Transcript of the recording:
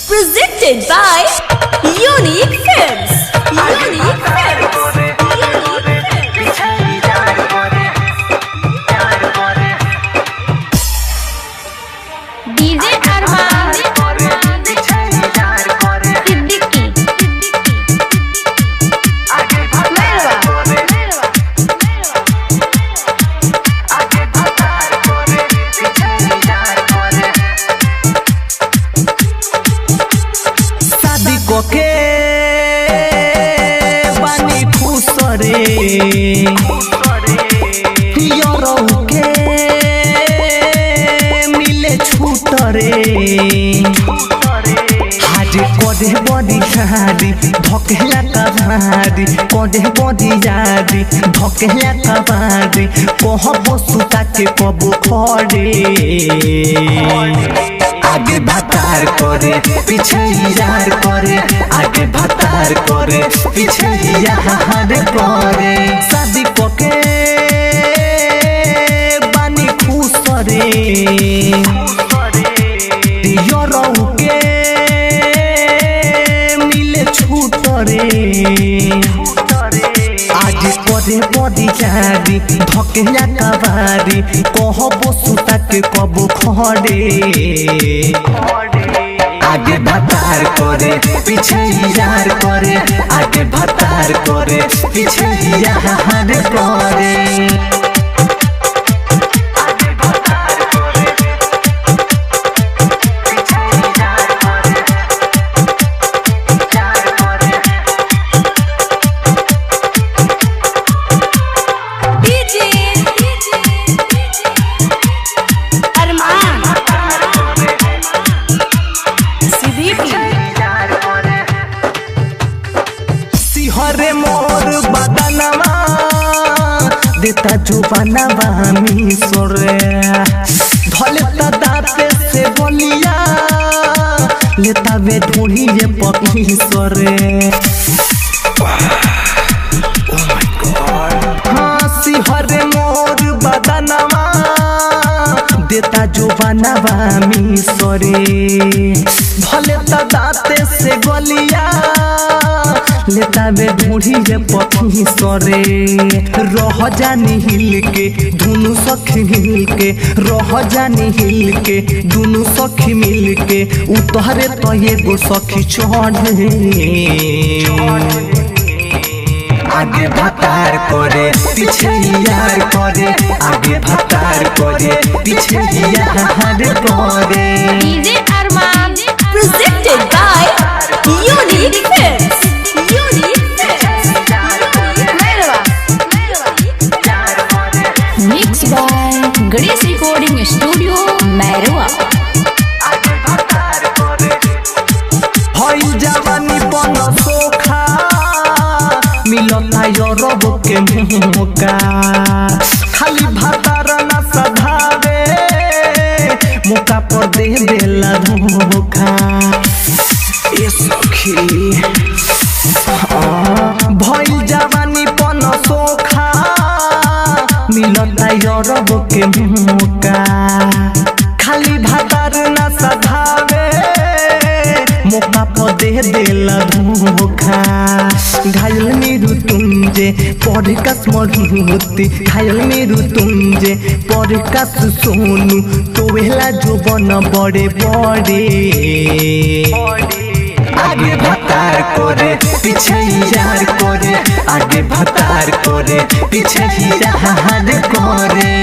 Presented by Unique Films. Unique Films. DJ Arman Siddiqui शादी को के बानी खुसरे यारों के मिले छूटरे हाडी कोडे बॉडी शादी धोकेला का भादी कोडे बॉडी यादी धोकेला का भादी कोहबो सुता के कबो खड़े आगे भतार करे पीछे यार करे आगे भतार करे पीछे यार करे शादी कोके बानी खुसरे यारों के मिले छूटरे आज करे बॉडी जादी धोकेला कबारी कहबो सुता के कबो खड़े आगे भतार करे पीछे यार करे आगे भतार करे पीछे यार करे हरे मोर बदनवा देता जुबानवा मिसरे धलेता दाते से बोलिया लेता वे ढूंढी ये पपी सरे हाँ हरे मोर बदनवा देता जुबानवा मिसरे धलेता दाते से गोलिया लेता बे ढूंढी जे पथी सरे रह जानी हिल के दुनु सखी मिल के रह जानी हिल के दुनु सखी मिल के उतरे तो एगो सखी चढ़े आगे भतार करे पीछे यार करे आगे भतार करे पीछे यार करे DJ Arman presented by Unique Films. Mixed by Ganesh Recording Studio, Merwa. हई जवानी बन सोखा मिलता योरब के मुका खाली भतार न सधावे मुका पर दे बेला धोखा ए सखी भई जवानी बन सोखा मिलता योरब के मुका खाली भतार न सधावे मौका पर दे देला धोखा घायल मेरू तुंजे पॉडकास्ट मरुति घायल मेरू तुंजे पॉडकास्ट सोनू तो वेला जो बन बड़े बड़े आगे भतार करे पीछे यार करे आगे भतार करे पीछे यार करे।